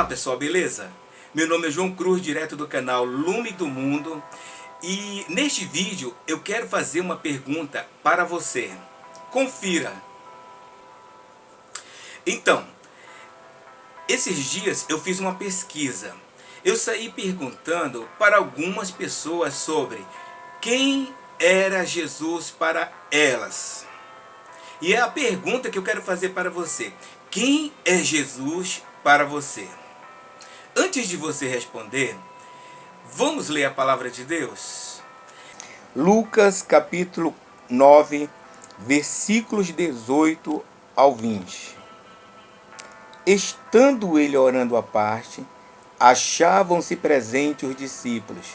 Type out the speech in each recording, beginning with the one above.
pessoal, beleza? Meu nome é João Cruz, direto do canal Lume do Mundo. E neste vídeo eu quero fazer uma pergunta para você. Confira. Então, esses dias eu fiz uma pesquisa. Eu saí perguntando para algumas pessoas sobre quem era Jesus para elas. E é a pergunta que eu quero fazer para você. Quem é Jesus para você? Antes de você responder, vamos ler a palavra de Deus? Lucas capítulo 9, versículos 18 ao 20. Estando ele orando à parte, achavam-se presentes os discípulos,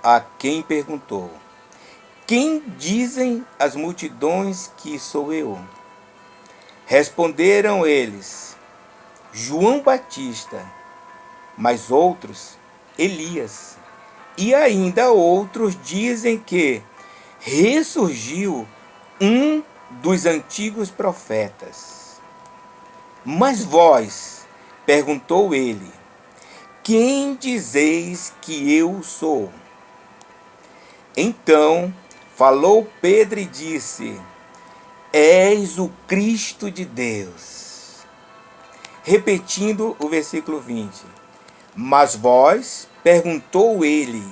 a quem perguntou: Quem dizem as multidões que sou eu? Responderam eles: João Batista, mas outros, Elias. E ainda outros dizem que ressurgiu um dos antigos profetas. Mas vós, perguntou ele, quem dizeis que eu sou? Então falou Pedro e disse: És o Cristo de Deus. Repetindo o versículo 20. Mas vós, perguntou ele,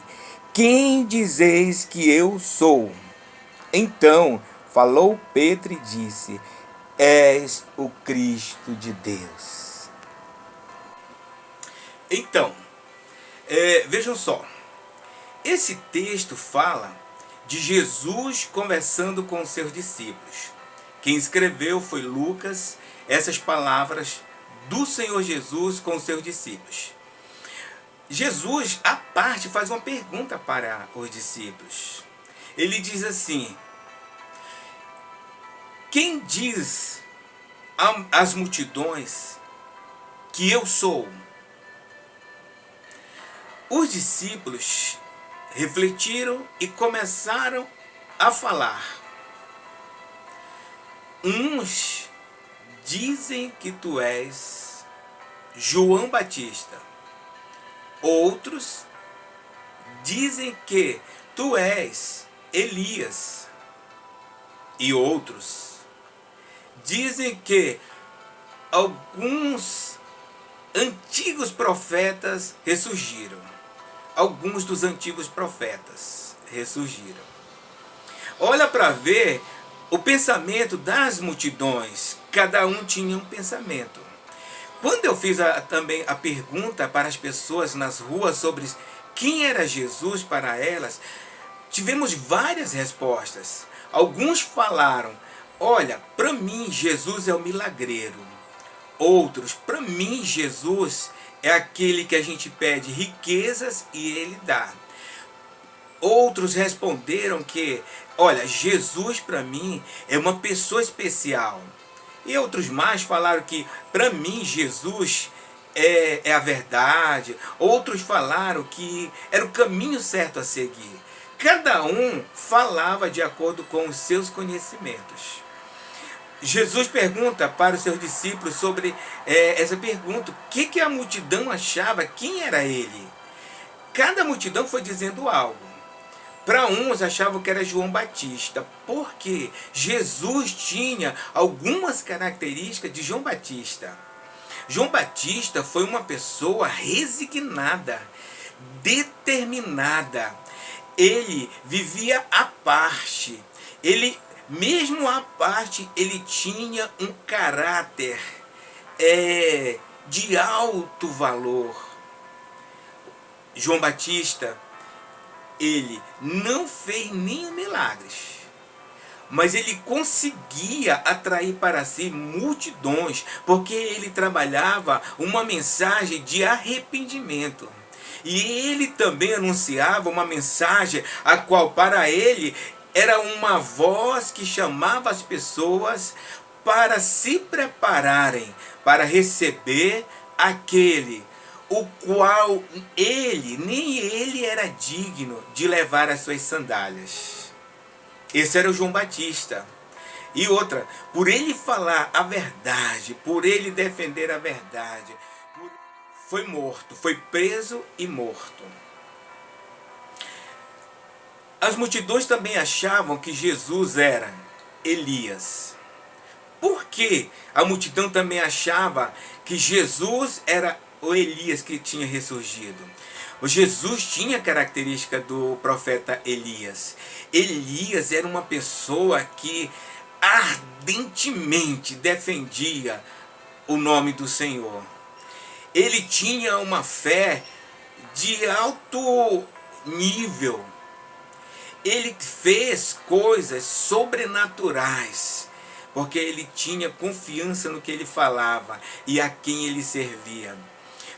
quem dizeis que eu sou? Então falou Pedro e disse: És o Cristo de Deus. Então, vejam só. Esse texto fala de Jesus conversando com os seus discípulos. Quem escreveu foi Lucas, essas palavras do Senhor Jesus com os seus discípulos. Jesus, à parte, faz uma pergunta para os discípulos. Ele diz assim: quem diz às multidões que eu sou? Os discípulos refletiram e começaram a falar. Uns dizem que tu és João Batista. Outros dizem que tu és Elias. E outros dizem que alguns antigos profetas ressurgiram. Alguns dos antigos profetas ressurgiram. Olha para ver o pensamento das multidões. Cada um tinha um pensamento. Quando eu fiz também a pergunta para as pessoas nas ruas sobre quem era Jesus para elas, tivemos várias respostas. Alguns falaram: olha, para mim Jesus é o milagreiro. Outros: para mim Jesus é aquele que a gente pede riquezas e ele dá. Outros responderam que, olha, Jesus para mim é uma pessoa especial. E outros mais falaram que, para mim, Jesus é a verdade. Outros falaram que era o caminho certo a seguir. Cada um falava de acordo com os seus conhecimentos. Jesus pergunta para os seus discípulos sobre essa pergunta: o que a multidão achava, quem era ele? Cada multidão foi dizendo algo. Para uns achavam que era João Batista, porque Jesus tinha algumas características de João Batista. João Batista foi uma pessoa resignada, determinada. Ele vivia à parte. Ele, mesmo à parte, ele tinha um caráter de alto valor. João Batista, ele não fez nenhum milagre, mas ele conseguia atrair para si multidões, porque ele trabalhava uma mensagem de arrependimento. E ele também anunciava uma mensagem a qual para ele era uma voz que chamava as pessoas para se prepararem para receber aquele o qual nem ele era digno de levar as suas sandálias. Esse era o João Batista. E outra, por ele falar a verdade, por ele defender a verdade, foi morto, foi preso e morto. As multidões também achavam que Jesus era Elias. Por que a multidão também achava que Jesus era o Elias que tinha ressurgido? O Jesus tinha a característica do profeta Elias. Elias era uma pessoa que ardentemente defendia o nome do Senhor. Ele tinha uma fé de alto nível. Ele fez coisas sobrenaturais, porque ele tinha confiança no que ele falava e a quem ele servia.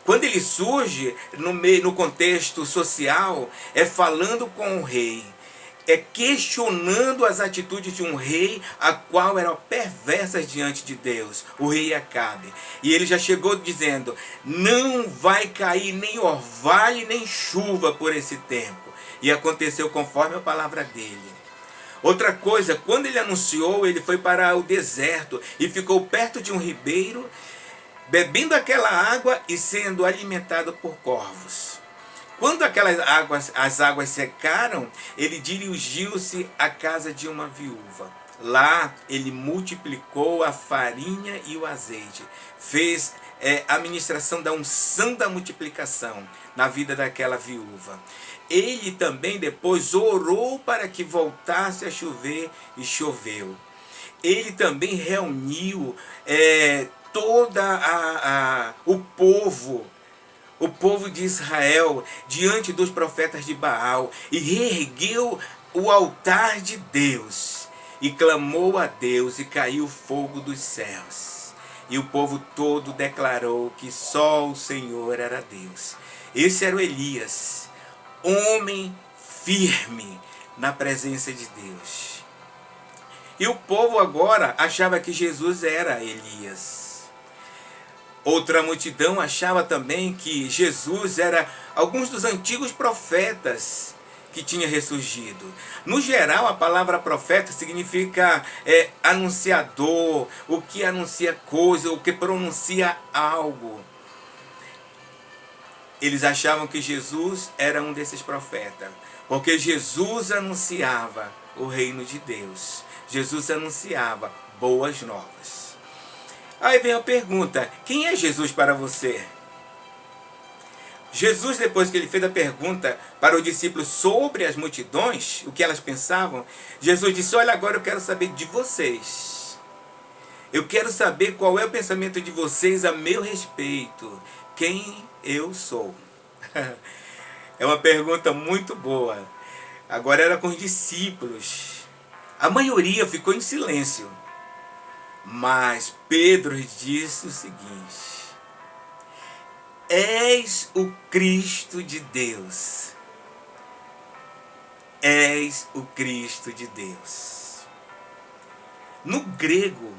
Quando ele surge no contexto social, é falando com o rei, é questionando as atitudes de um rei, a qual eram perversas diante de Deus, o rei Acabe. E ele já chegou dizendo, não vai cair nem orvalho nem chuva por esse tempo. E aconteceu conforme a palavra dele. Outra coisa, quando ele anunciou, ele foi para o deserto e ficou perto de um ribeiro, bebendo aquela água e sendo alimentado por corvos. Quando as águas secaram, ele dirigiu-se à casa de uma viúva. Lá ele multiplicou a farinha e o azeite. Fez a ministração da unção da multiplicação na vida daquela viúva. Ele também depois orou para que voltasse a chover e choveu. Ele também reuniu o povo de Israel diante dos profetas de Baal e reergueu o altar de Deus e clamou a Deus e caiu fogo dos céus. E o povo todo declarou que só o Senhor era Deus. Esse era o Elias, homem firme na presença de Deus. E o povo agora achava que Jesus era Elias. Outra multidão achava também que Jesus era alguns dos antigos profetas que tinha ressurgido. No geral, a palavra profeta significa anunciador, o que anuncia coisa, o que pronuncia algo. Eles achavam que Jesus era um desses profetas, porque Jesus anunciava o reino de Deus. Jesus anunciava boas novas. Aí vem a pergunta, quem é Jesus para você? Jesus, depois que ele fez a pergunta para os discípulos sobre as multidões, o que elas pensavam, Jesus disse, olha, agora eu quero saber de vocês. Eu quero saber qual é o pensamento de vocês a meu respeito. Quem eu sou? É uma pergunta muito boa. Agora era com os discípulos. A maioria ficou em silêncio. Mas Pedro disse o seguinte, és o Cristo de Deus. És o Cristo de Deus. No grego,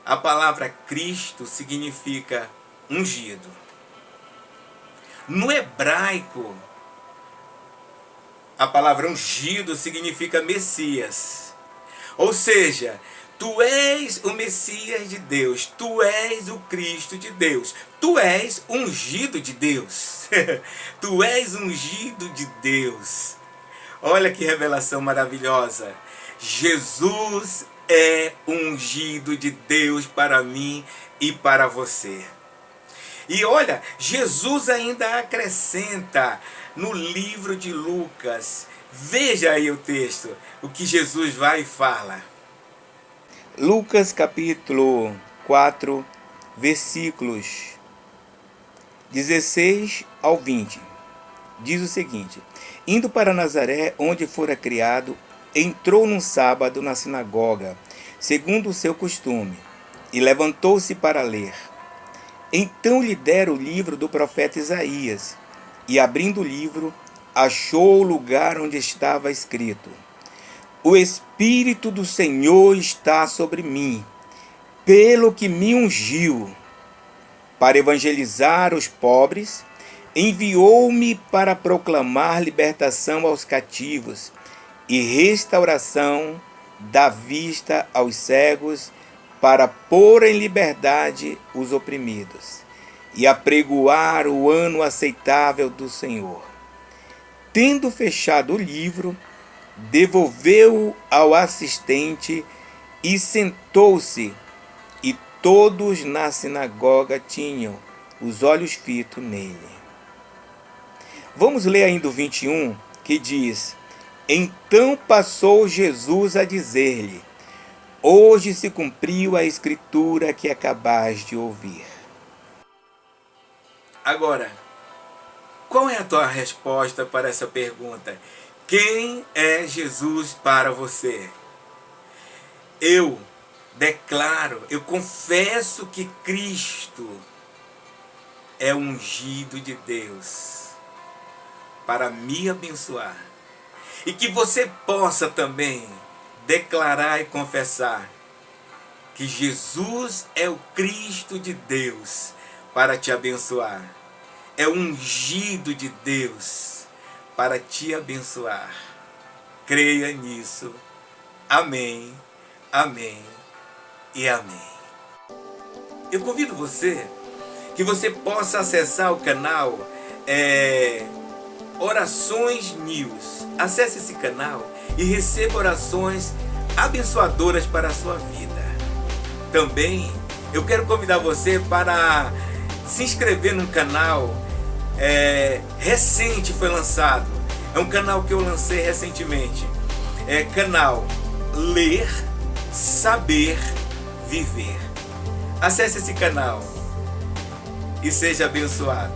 a palavra Cristo significa ungido. No hebraico, a palavra ungido significa Messias. Ou seja, tu és o Messias de Deus, tu és o Cristo de Deus, tu és ungido de Deus, tu és ungido de Deus. Olha que revelação maravilhosa. Jesus é ungido de Deus para mim e para você. E olha, Jesus ainda acrescenta no livro de Lucas. Veja aí o texto, o que Jesus vai e fala. Lucas capítulo 4, versículos 16 ao 20. Diz o seguinte, indo para Nazaré, onde fora criado, entrou num sábado na sinagoga, segundo o seu costume, e levantou-se para ler. Então lhe deram o livro do profeta Isaías, e abrindo o livro, achou o lugar onde estava escrito, o Espírito do Senhor está sobre mim, pelo que me ungiu, para evangelizar os pobres, enviou-me para proclamar libertação aos cativos e restauração da vista aos cegos, para pôr em liberdade os oprimidos, e apregoar o ano aceitável do Senhor. Tendo fechado o livro, devolveu-o ao assistente e sentou-se, e todos na sinagoga tinham os olhos fitos nele. Vamos ler ainda o 21, que diz: Então passou Jesus a dizer-lhe: Hoje se cumpriu a escritura que acabais de ouvir. Agora, qual é a tua resposta para essa pergunta? Quem é Jesus para você? Eu declaro, eu confesso que Cristo é o ungido de Deus para me abençoar. E que você possa também declarar e confessar que Jesus é o Cristo de Deus para te abençoar. É o ungido de Deus para te abençoar. Creia nisso. Amém, amém e amém. Eu convido você que você possa acessar o canal Orações News. Acesse esse canal e receba orações abençoadoras para a sua vida. Também eu quero convidar você para se inscrever num canal recente, foi lançado. É um canal que eu lancei recentemente. É canal Ler, Saber, Viver. Acesse esse canal e seja abençoado.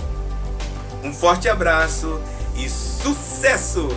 Um forte abraço e sucesso!